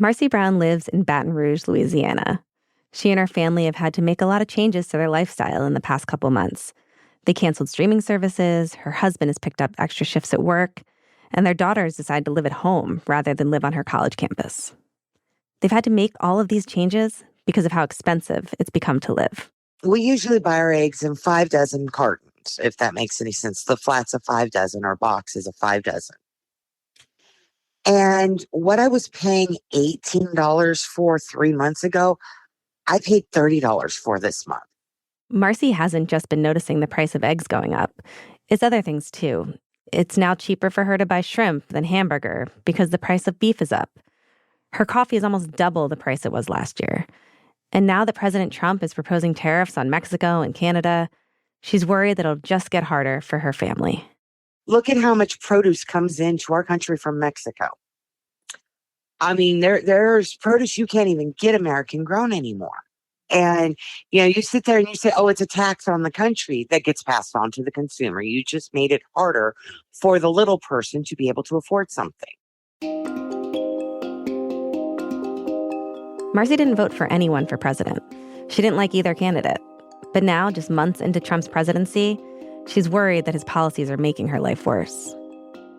Marcy Brown lives in Baton Rouge, Louisiana. She and her family have had to make a lot of changes to their lifestyle in the past couple months. They canceled streaming services, her husband has picked up extra shifts at work, and their daughters decided to live at home rather than live on her college campus. They've had to make all of these changes because of how expensive it's become to live. We usually buy our eggs in 5 dozen cartons, if that makes any sense. The flat's a 5 dozen, or box is a 5 dozen. And what I was paying $18 for 3 months ago, I paid $30 for this month. Marcy hasn't just been noticing the price of eggs going up. It's other things, too. It's now cheaper for her to buy shrimp than hamburger because the price of beef is up. Her coffee is almost double the price it was last year. And now that President Trump is proposing tariffs on Mexico and Canada, she's worried that it'll just get harder for her family. Look at how much produce comes into our country from Mexico. I mean, there's produce you can't even get American grown anymore. And, you sit there and you say, oh, it's a tax on the country that gets passed on to the consumer. You just made it harder for the little person to be able to afford something. Marcy didn't vote for anyone for president. She didn't like either candidate. But now, just months into Trump's presidency, she's worried that his policies are making her life worse.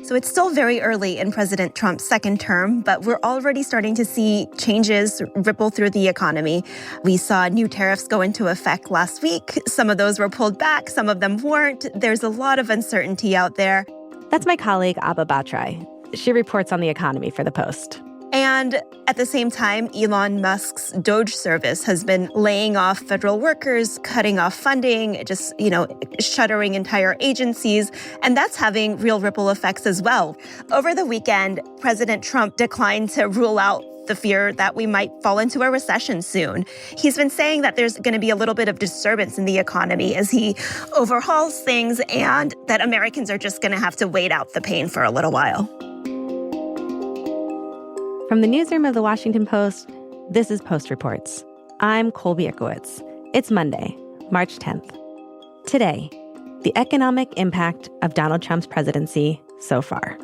So it's still very early in President Trump's second term, but we're already starting to see changes ripple through the economy. We saw new tariffs go into effect last week. Some of those were pulled back, some of them weren't. There's a lot of uncertainty out there. That's my colleague, Abba Batrai. She reports on the economy for The Post. And at the same time, Elon Musk's Doge service has been laying off federal workers, cutting off funding, just, shuttering entire agencies. And that's having real ripple effects as well. Over the weekend, President Trump declined to rule out the fear that we might fall into a recession soon. He's been saying that there's going to be a little bit of disturbance in the economy as he overhauls things and that Americans are just going to have to wait out the pain for a little while. From the newsroom of The Washington Post, this is Post Reports. I'm Colby Ickowitz. It's Monday, March 10th. Today, the economic impact of Donald Trump's presidency so far.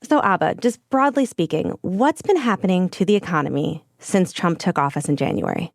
So, Abba, just broadly speaking, what's been happening to the economy since Trump took office in January?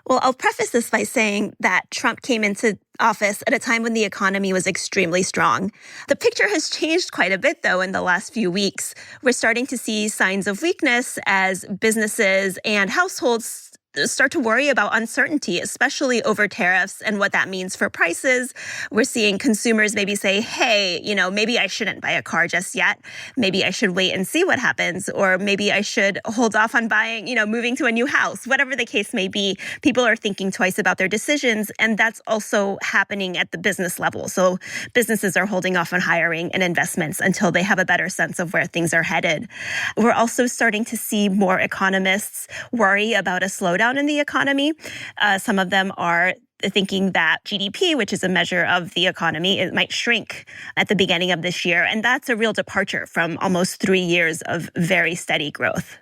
Well, I'll preface this by saying that Trump came into office at a time when the economy was extremely strong. The picture has changed quite a bit, though, in the last few weeks. We're starting to see signs of weakness as businesses and households start to worry about uncertainty, especially over tariffs and what that means for prices. We're seeing consumers maybe say, hey, maybe I shouldn't buy a car just yet. Maybe I should wait and see what happens. Or maybe I should hold off on buying, moving to a new house. Whatever the case may be, people are thinking twice about their decisions. And that's also happening at the business level. So businesses are holding off on hiring and investments until they have a better sense of where things are headed. We're also starting to see more economists worry about a slowdown in the economy. Some of them are thinking that GDP, which is a measure of the economy, it might shrink at the beginning of this year. And that's a real departure from almost 3 years of very steady growth.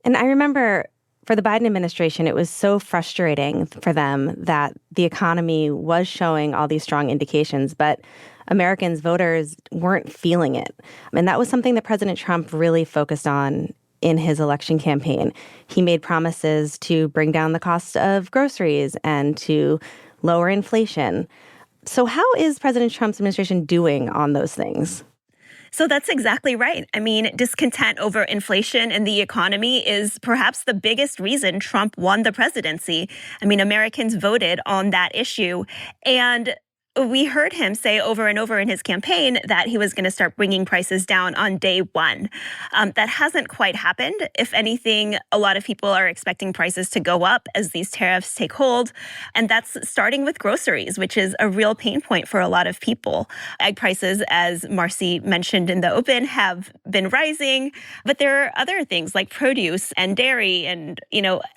And I remember for the Biden administration, it was so frustrating for them that the economy was showing all these strong indications, but Americans, voters, weren't feeling it. And that was something that President Trump really focused on in his election campaign. He made promises to bring down the cost of groceries and to lower inflation. So how is President Trump's administration doing on those things? So that's exactly right. I mean, discontent over inflation and the economy is perhaps the biggest reason Trump won the presidency. I mean, Americans voted on that issue. And we heard him say over and over in his campaign that he was going to start bringing prices down on day one. That hasn't quite happened. If anything, a lot of people are expecting prices to go up as these tariffs take hold. And that's starting with groceries, which is a real pain point for a lot of people. Egg prices, as Marcy mentioned in the open, have been rising. But there are other things like produce and dairy and,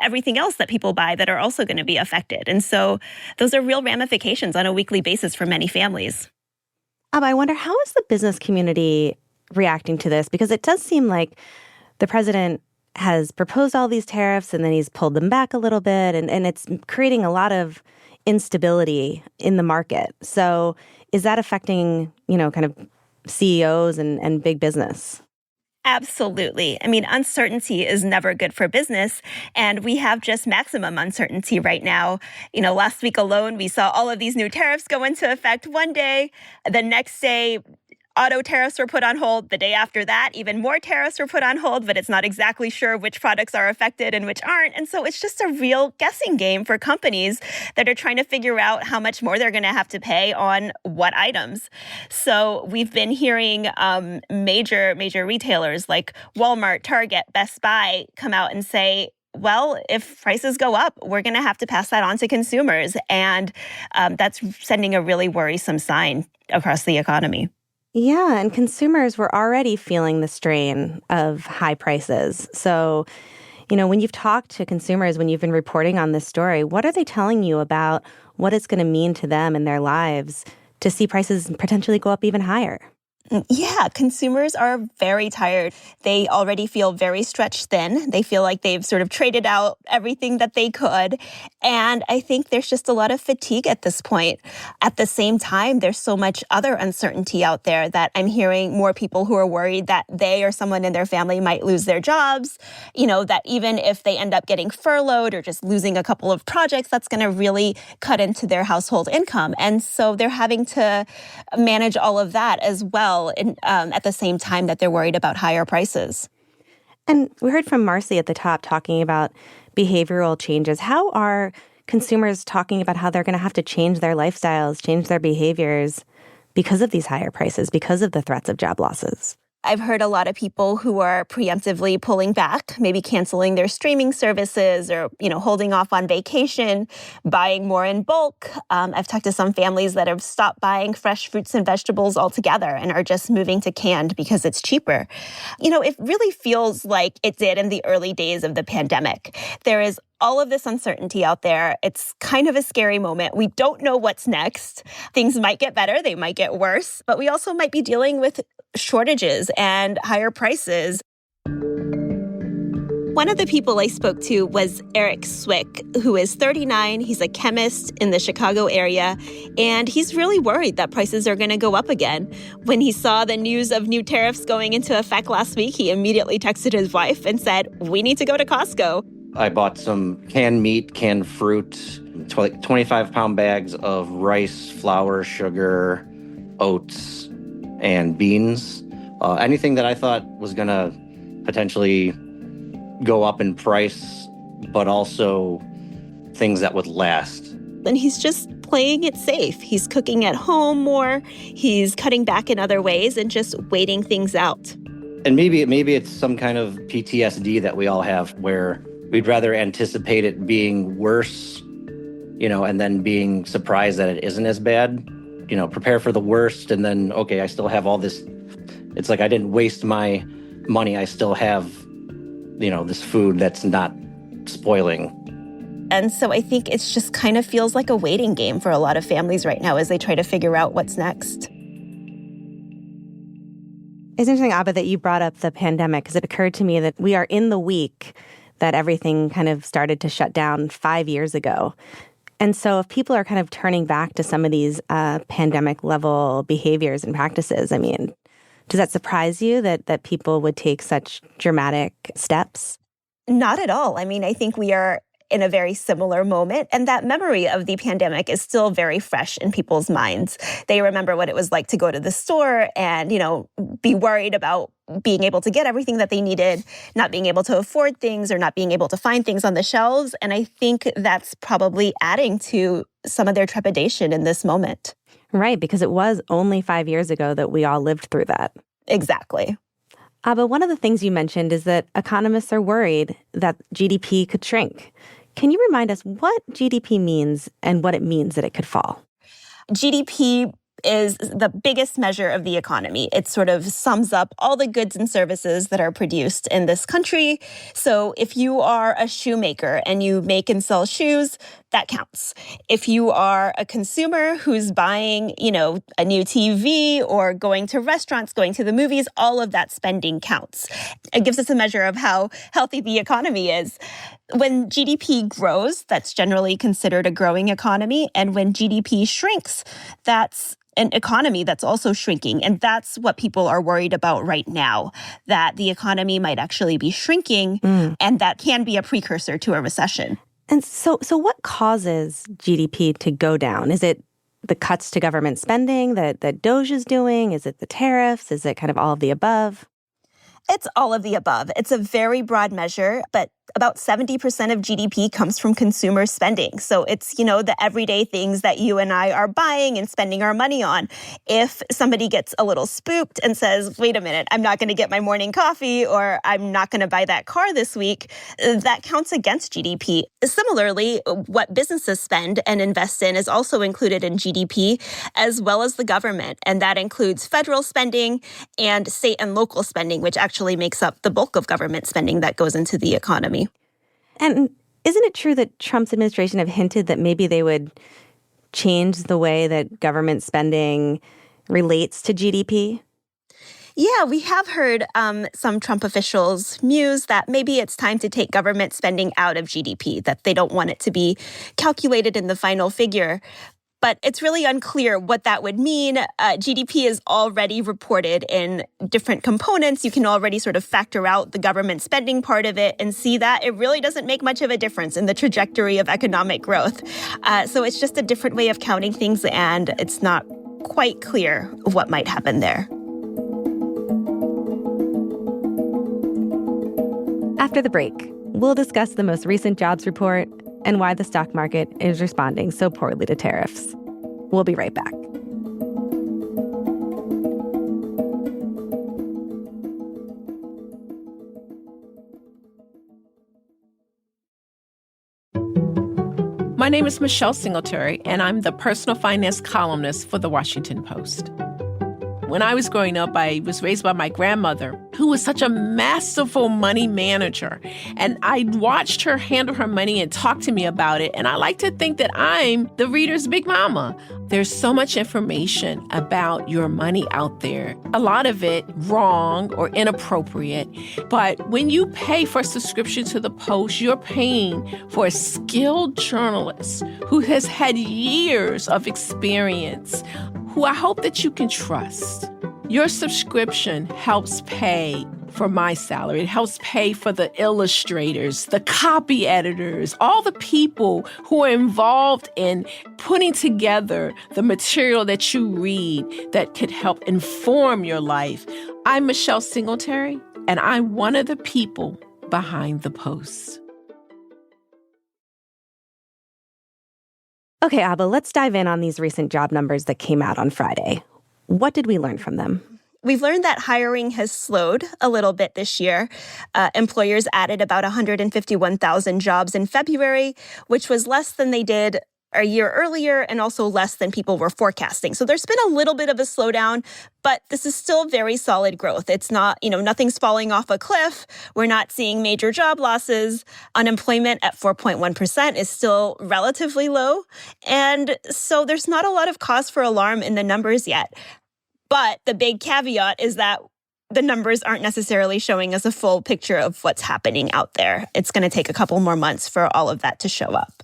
everything else that people buy that are also going to be affected. And so those are real ramifications on a weekly basis for many families. I wonder, how is the business community reacting to this? Because it does seem like the president has proposed all these tariffs and then he's pulled them back a little bit. And it's creating a lot of instability in the market. So is that affecting, kind of CEOs and big business? Absolutely. I mean, uncertainty is never good for business, and we have just maximum uncertainty right now. Last week alone, we saw all of these new tariffs go into effect one day. The next day, auto tariffs were put on hold. The day after that, even more tariffs were put on hold, but it's not exactly sure which products are affected and which aren't. And so it's just a real guessing game for companies that are trying to figure out how much more they're going to have to pay on what items. So we've been hearing major retailers like Walmart, Target, Best Buy come out and say, well, if prices go up, we're going to have to pass that on to consumers. And that's sending a really worrisome sign across the economy. Yeah, and consumers were already feeling the strain of high prices. So, when you've talked to consumers, when you've been reporting on this story, what are they telling you about what it's going to mean to them in their lives to see prices potentially go up even higher? Yeah, consumers are very tired. They already feel very stretched thin. They feel like they've sort of traded out everything that they could. And I think there's just a lot of fatigue at this point. At the same time, there's so much other uncertainty out there that I'm hearing more people who are worried that they or someone in their family might lose their jobs. That even if they end up getting furloughed or just losing a couple of projects, that's going to really cut into their household income. And so they're having to manage all of that as well. At the same time that they're worried about higher prices. And we heard from Marcy at the top talking about behavioral changes. How are consumers talking about how they're going to have to change their lifestyles, change their behaviors because of these higher prices, because of the threats of job losses? I've heard a lot of people who are preemptively pulling back, maybe canceling their streaming services or, holding off on vacation, buying more in bulk. I've talked to some families that have stopped buying fresh fruits and vegetables altogether and are just moving to canned because it's cheaper. It really feels like it did in the early days of the pandemic. There is all of this uncertainty out there. It's kind of a scary moment. We don't know what's next. Things might get better, they might get worse, but we also might be dealing with shortages and higher prices. One of the people I spoke to was Eric Swick, who is 39. He's a chemist in the Chicago area, and he's really worried that prices are going to go up again. When he saw the news of new tariffs going into effect last week, he immediately texted his wife and said, "We need to go to Costco." I bought some canned meat, canned fruit, 25-pound bags of rice, flour, sugar, oats, and beans. Anything that I thought was going to potentially go up in price, but also things that would last. And he's just playing it safe. He's cooking at home more. He's cutting back in other ways and just waiting things out. And maybe it's some kind of PTSD that we all have where we'd rather anticipate it being worse, and then being surprised that it isn't as bad. Prepare for the worst and then, okay, I still have all this. It's like I didn't waste my money. I still have, this food that's not spoiling. And so I think it's just kind of feels like a waiting game for a lot of families right now as they try to figure out what's next. It's interesting, Abba, that you brought up the pandemic, because it occurred to me that we are in the week that everything kind of started to shut down 5 years ago. And so if people are kind of turning back to some of these pandemic level behaviors and practices, I mean, does that surprise you that people would take such dramatic steps? Not at all. I mean, I think we are in a very similar moment. And that memory of the pandemic is still very fresh in people's minds. They remember what it was like to go to the store and, be worried about being able to get everything that they needed, not being able to afford things or not being able to find things on the shelves. And I think that's probably adding to some of their trepidation in this moment. Right, because it was only 5 years ago that we all lived through that. Exactly. But one of the things you mentioned is that economists are worried that GDP could shrink. Can you remind us what GDP means and what it means that it could fall? GDP is the biggest measure of the economy. It sort of sums up all the goods and services that are produced in this country. So if you are a shoemaker and you make and sell shoes, that counts. If you are a consumer who's buying, a new TV or going to restaurants, going to the movies, all of that spending counts. It gives us a measure of how healthy the economy is. When GDP grows, that's generally considered a growing economy. And when GDP shrinks, that's an economy that's also shrinking. And that's what people are worried about right now, that the economy might actually be shrinking, and that can be a precursor to a recession. And so what causes GDP to go down? Is it the cuts to government spending that DOGE is doing? Is it the tariffs? Is it kind of all of the above? It's all of the above. It's a very broad measure, but about 70% of GDP comes from consumer spending. So it's, the everyday things that you and I are buying and spending our money on. If somebody gets a little spooked and says, wait a minute, I'm not going to get my morning coffee, or I'm not going to buy that car this week, that counts against GDP. Similarly, what businesses spend and invest in is also included in GDP, as well as the government. And that includes federal spending and state and local spending, which actually makes up the bulk of government spending that goes into the economy. And isn't it true that Trump's administration have hinted that maybe they would change the way that government spending relates to GDP? Yeah, we have heard some Trump officials muse that maybe it's time to take government spending out of GDP, that they don't want it to be calculated in the final figure. But it's really unclear what that would mean. GDP is already reported in different components. You can already sort of factor out the government spending part of it and see that it really doesn't make much of a difference in the trajectory of economic growth. So it's just a different way of counting things, and it's not quite clear what might happen there. After the break, we'll discuss the most recent jobs report and why the stock market is responding so poorly to tariffs. We'll be right back. My name is Michelle Singletary, and I'm the personal finance columnist for The Washington Post. When I was growing up, I was raised by my grandmother, who was such a masterful money manager. And I watched her handle her money and talk to me about it. And I like to think that I'm the reader's big mama. There's so much information about your money out there, a lot of it wrong or inappropriate. But when you pay for a subscription to the Post, you're paying for a skilled journalist who has had years of experience, who I hope that you can trust. Your subscription helps pay for my salary. It helps pay for the illustrators, the copy editors, all the people who are involved in putting together the material that you read that could help inform your life. I'm Michelle Singletary, and I'm one of the people behind the Post. Okay, Abba, let's dive in on these recent job numbers that came out on Friday. What did we learn from them? We've learned that hiring has slowed a little bit this year. Employers added about 151,000 jobs in February, which was less than they did a year earlier and also less than people were forecasting. So there's been a little bit of a slowdown, but this is still very solid growth. It's not, nothing's falling off a cliff. We're not seeing major job losses. Unemployment at 4.1% is still relatively low. And so there's not a lot of cause for alarm in the numbers yet. But the big caveat is that the numbers aren't necessarily showing us a full picture of what's happening out there. It's going to take a couple more months for all of that to show up.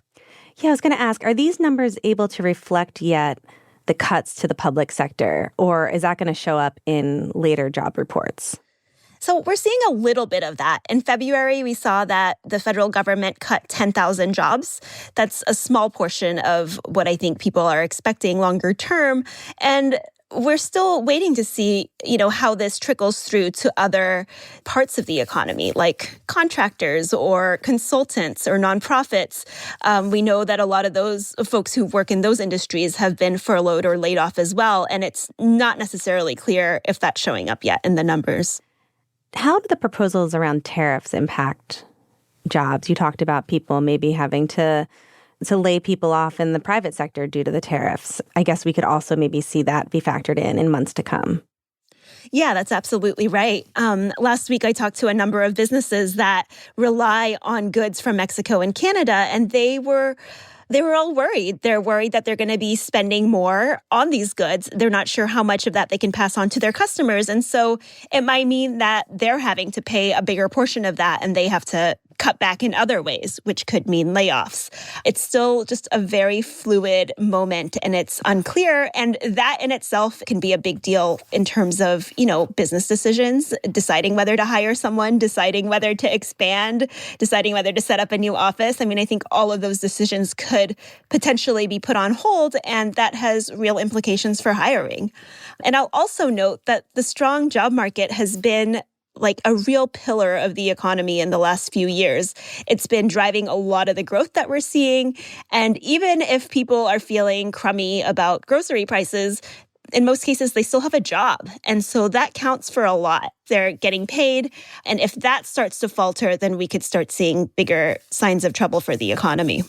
Yeah, I was going to ask, are these numbers able to reflect yet the cuts to the public sector, or is that going to show up in later job reports? So we're seeing a little bit of that. In February, we saw that the federal government cut 10,000 jobs. That's a small portion of what I think people are expecting longer term. And we're still waiting to see, how this trickles through to other parts of the economy, like contractors or consultants or nonprofits. We know that a lot of those folks who work in those industries have been furloughed or laid off as well. And it's not necessarily clear if that's showing up yet in the numbers. How do the proposals around tariffs impact jobs? You talked about people maybe having to to lay people off in the private sector due to the tariffs. I guess we could also maybe see that be factored in months to come. Yeah, that's absolutely right. Last week, I talked to a number of businesses that rely on goods from Mexico and Canada, and they were all worried. They're worried that they're going to be spending more on these goods. They're not sure how much of that they can pass on to their customers. And so it might mean that they're having to pay a bigger portion of that, and they have to cut back in other ways, which could mean layoffs. It's still just a very fluid moment, and it's unclear. And that in itself can be a big deal in terms of, business decisions, deciding whether to hire someone, deciding whether to expand, deciding whether to set up a new office. I mean, I think all of those decisions could potentially be put on hold, and that has real implications for hiring. And I'll also note that the strong job market has been like a real pillar of the economy in the last few years. It's been driving a lot of the growth that we're seeing. And even if people are feeling crummy about grocery prices, in most cases, they still have a job. And so that counts for a lot. They're getting paid. And if that starts to falter, then we could start seeing bigger signs of trouble for the economy.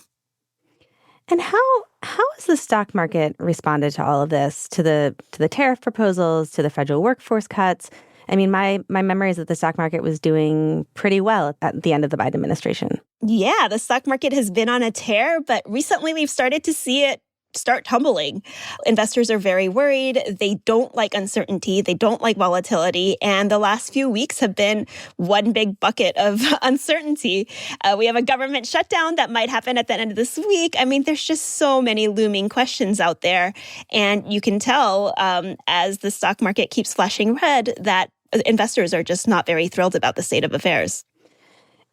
And how has the stock market responded to all of this, to the tariff proposals, to the federal workforce cuts? I mean, my memory is that the stock market was doing pretty well at the end of the Biden administration. Yeah, the stock market has been on a tear, but recently we've started to see it start tumbling. Investors are very worried. They don't like uncertainty. They don't like volatility. And the last few weeks have been one big bucket of uncertainty. We have a government shutdown that might happen at the end of this week. I mean, there's just so many looming questions out there. And you can tell as the stock market keeps flashing red that investors are just not very thrilled about the state of affairs.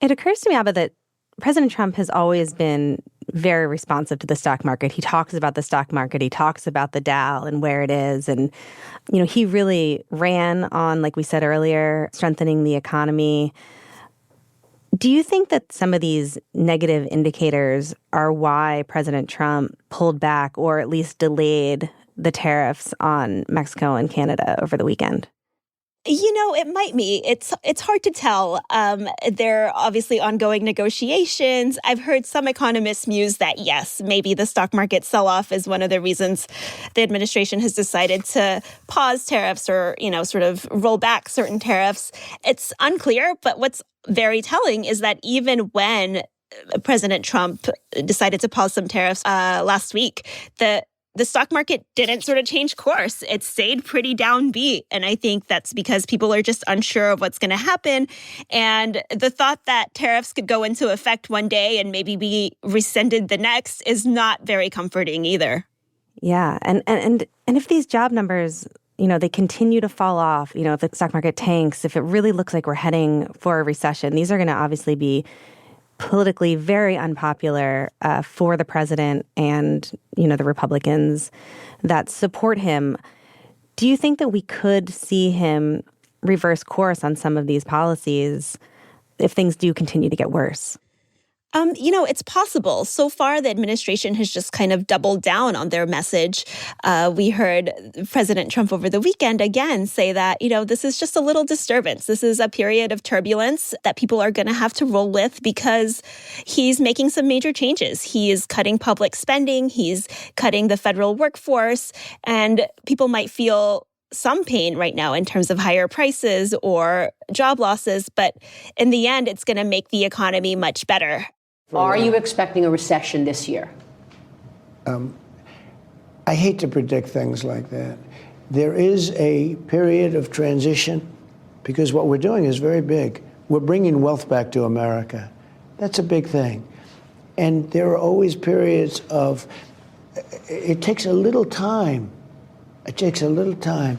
It occurs to me, Abba, that President Trump has always been very responsive to the stock market. He talks about the stock market. He talks about the Dow and where it is. And, he really ran on, like we said earlier, strengthening the economy. Do you think that some of these negative indicators are why President Trump pulled back or at least delayed the tariffs on Mexico and Canada over the weekend? It might be. It's hard to tell. There are obviously ongoing negotiations. I've heard some economists muse that, yes, maybe the stock market sell-off is one of the reasons the administration has decided to pause tariffs or, sort of roll back certain tariffs. It's unclear, but what's very telling is that even when President Trump decided to pause some tariffs last week, the stock market didn't sort of change course. It stayed pretty downbeat. And I think that's because people are just unsure of what's going to happen. And the thought that tariffs could go into effect one day and maybe be rescinded the next is not very comforting either. Yeah. And if these job numbers, they continue to fall off, if the stock market tanks, if it really looks like we're heading for a recession, these are going to obviously be politically very unpopular for the president and, the Republicans that support him. Do you think that we could see him reverse course on some of these policies if things do continue to get worse? It's possible. So far, the administration has just kind of doubled down on their message. We heard President Trump over the weekend again say that, this is just a little disturbance. This is a period of turbulence that people are going to have to roll with because he's making some major changes. He is cutting public spending. He's cutting the federal workforce. And people might feel some pain right now in terms of higher prices or job losses. But in the end, it's going to make the economy much better. Are you expecting a recession this year? I hate to predict things like that. There is a period of transition because what we're doing is very big. We're bringing wealth back to America. That's a big thing. And there are always periods of, it takes a little time. It takes a little time.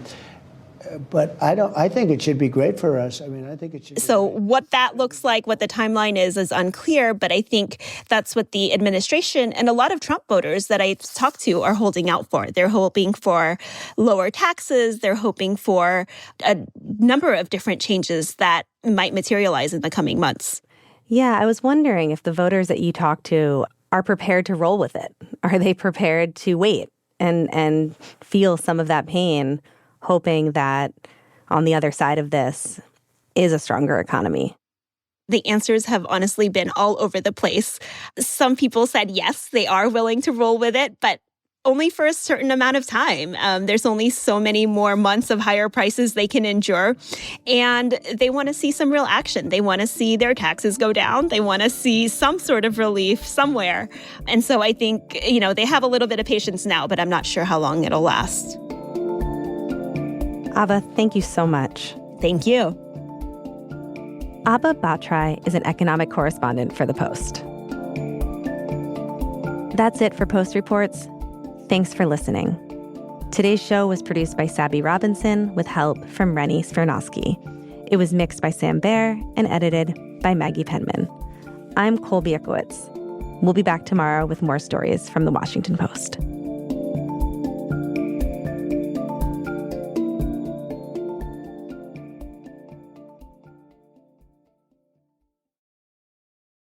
But I think it should be great for us. I mean, I think it should. So what that looks like, what the timeline is unclear. But I think that's what the administration and a lot of Trump voters that I've talked to are holding out for. They're hoping for lower taxes. They're hoping for a number of different changes that might materialize in the coming months. Yeah, I was wondering if the voters that you talk to are prepared to roll with it. Are they prepared to wait and feel some of that pain, hoping that on the other side of this is a stronger economy? The answers have honestly been all over the place. Some people said yes, they are willing to roll with it, but only for a certain amount of time. There's only so many more months of higher prices they can endure. And they want to see some real action. They want to see their taxes go down. They want to see some sort of relief somewhere. And so I think, they have a little bit of patience now, but I'm not sure how long it'll last. Ava, thank you so much. Thank you. Ava Bhattrai is an economic correspondent for The Post. That's it for Post Reports. Thanks for listening. Today's show was produced by Sabby Robinson with help from Rennie Svirnovsky. It was mixed by Sam Baer and edited by Maggie Penman. I'm Colby Ickowitz. We'll be back tomorrow with more stories from The Washington Post.